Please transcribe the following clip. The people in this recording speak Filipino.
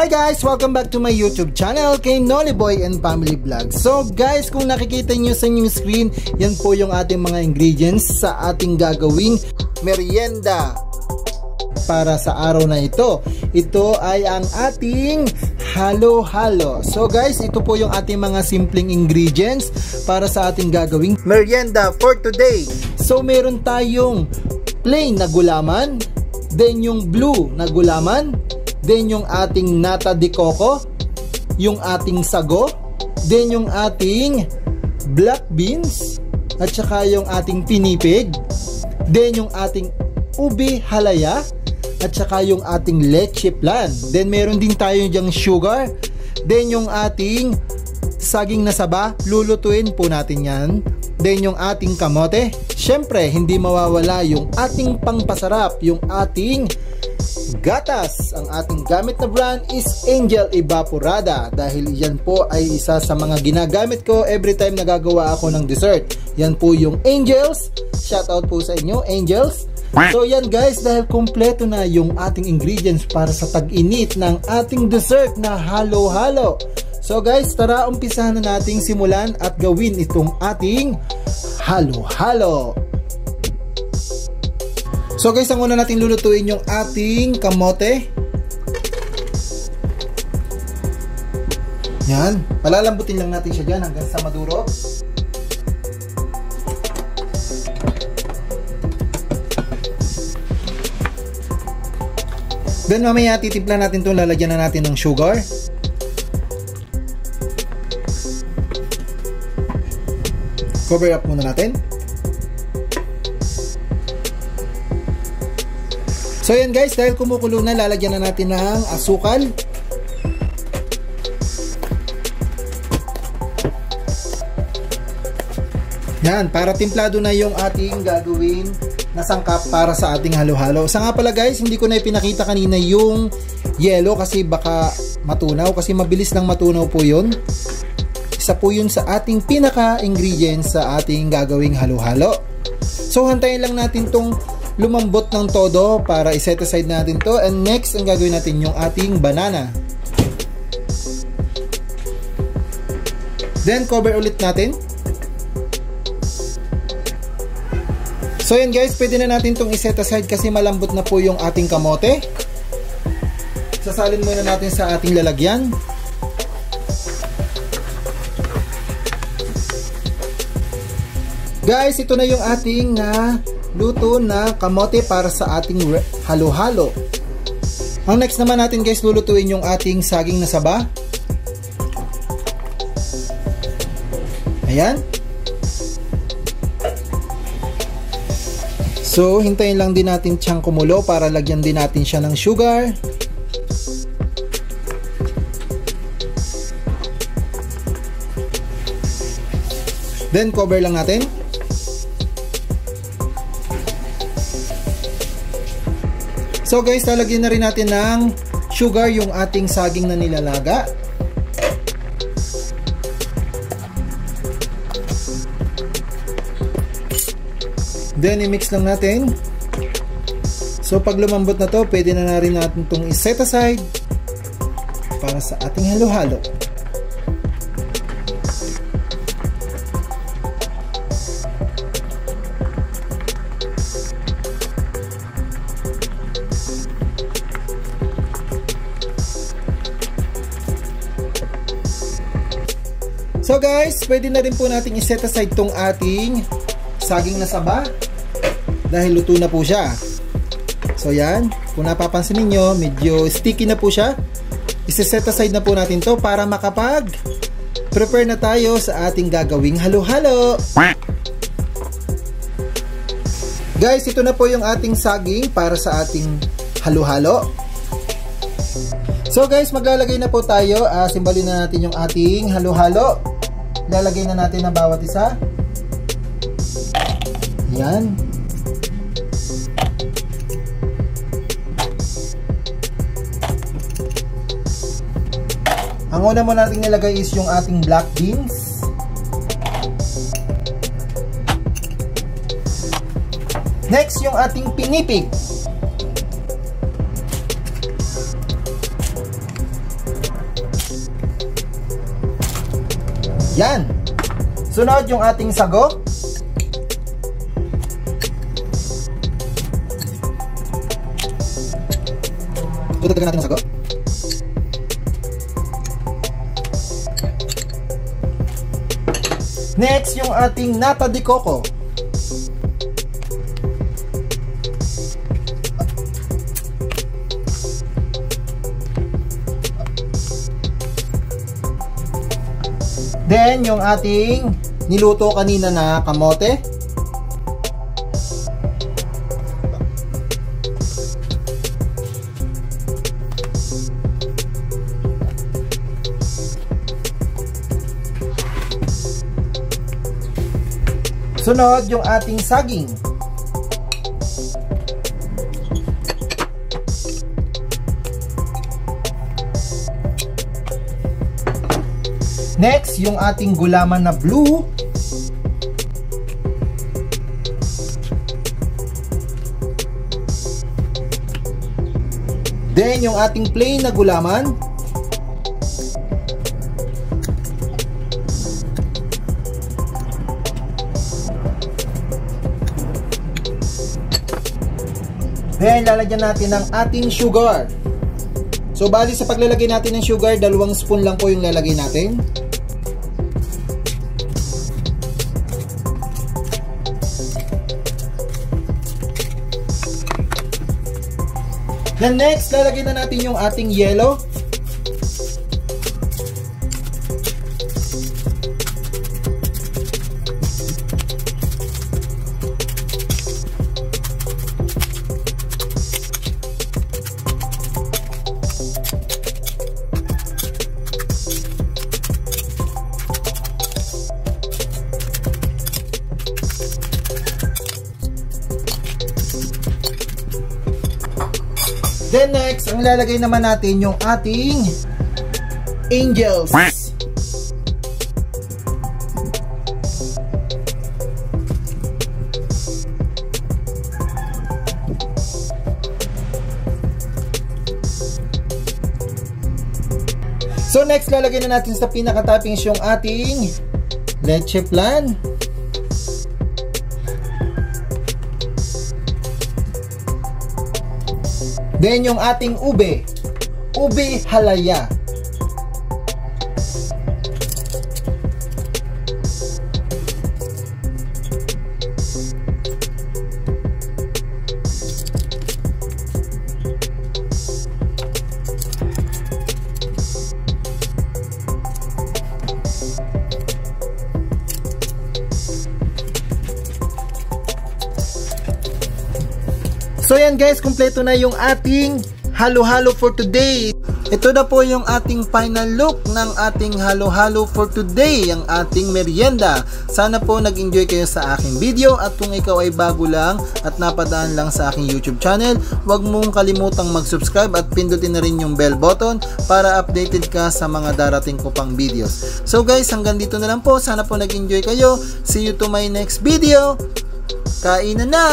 Hi guys! Welcome back to my YouTube channel kay Noliboy and Family Vlog. So guys, kung nakikita nyo sa inyong screen, yan po yung ating mga ingredients sa ating gagawing merienda para sa araw na ito. Ito ay ang ating halo-halo. So guys, ito po yung ating mga simpleng ingredients para sa ating gagawing merienda for today. So meron tayong plain na gulaman, then yung blue na gulaman, then yung ating nata de coco, yung ating sago, then yung ating black beans, at saka yung ating pinipig, then yung ating ubi halaya, at saka yung ating leche flan. Then meron din tayo dyang sugar, then yung ating saging na saba, lulutuin po natin yan. Then yung ating kamote, syempre hindi mawawala yung ating pangpasarap, yung ating gatas. Ang ating gamit na brand is Angel Evaporada dahil yan po ay isa sa mga ginagamit ko every time nagagawa ako ng dessert. Yan po yung Angels. Shoutout po sa inyo, Angels. So yan guys, dahil kompleto na yung ating ingredients para sa tag-init ng ating dessert na halo-halo. So guys, tara umpisahan na nating simulan at gawin itong ating halo-halo. So guys, ang una natin lulutuin yung ating kamote. Yan, palalambutin lang natin siya dyan hanggang sa maduro. Then mamaya titimpla natin ito, lalagyan na natin ng sugar. Cover up muna natin. So yan guys, dahil kumukulo na, lalagyan na natin ng asukal. Yan, para timplado na yung ating gagawin na sangkap para sa ating halo-halo. Sa nga pala guys, hindi ko na ipinakita kanina yung yelo kasi baka matunaw, kasi mabilis lang matunaw po yun. Isa po yun sa ating pinaka-ingredients sa ating gagawing halo-halo. So hantayin lang natin tong lumambot ng todo para iset aside natin to. And next, ang gagawin natin yung ating banana. Then cover ulit natin. So yan guys, pwede na natin itong iset aside kasi malambot na po yung ating kamote. Sasalin muna natin sa ating lalagyan. Guys, ito na yung ating luto na kamote para sa ating halo-halo. Ang next naman natin guys, lulutuin yung ating saging na saba. Ayan. So, hintayin lang din natin siyang kumulo para lagyan din natin siya ng sugar. Then, cover lang natin. So guys, lalagyan na rin natin ng sugar yung ating saging na nilalaga. Then, i-mix lang natin. So, pag lumambot na to, pwede na rin natin itong i-set aside para sa ating halo-halo. So guys, pwede na rin po natin i-set aside tong ating saging na saba dahil luto na po siya. So yan, kung napapansin niyo, medyo sticky na po siya. I-set aside na po natin to para makapag-prepare na tayo sa ating gagawing halo-halo. Guys, ito na po yung ating saging para sa ating halo-halo. So guys, maglalagay na po tayo. Simbalin na natin yung ating halo-halo. Lalagay na natin na bawat isa. Yan. Ang una mo natin nilagay is yung ating black beans. Next, yung ating pinipig. Yan. Sunod yung ating sago. Dagdagan natin ang sago. Next, yung ating nata de coco. Then, yung ating niluto kanina na kamote. Sunod, yung ating saging. Next, yung ating gulaman na blue. Then, yung ating plain na gulaman. Then, lalagyan natin ng ating sugar. So, bali sa paglalagay natin ng sugar, 2 spoon lang po yung lalagay natin. Then next, lalagyan na natin yung ating yelo. Then next, ang lalagay naman natin yung ating angels. So next, lalagay na natin sa pinaka-toppings yung ating leche flan. Then yung ating ube halaya. So yan guys, kumpleto na yung ating halo-halo for today. Ito na po yung ating final look ng ating halo-halo for today, ang ating merienda. Sana po nag-enjoy kayo sa aking video, at kung ikaw ay bago lang at napadaan lang sa aking YouTube channel, huwag mong kalimutang mag-subscribe at pindutin na rin yung bell button para updated ka sa mga darating ko pang videos. So guys, hanggang dito na lang po. Sana po nag-enjoy kayo. See you to my next video. Kainan na!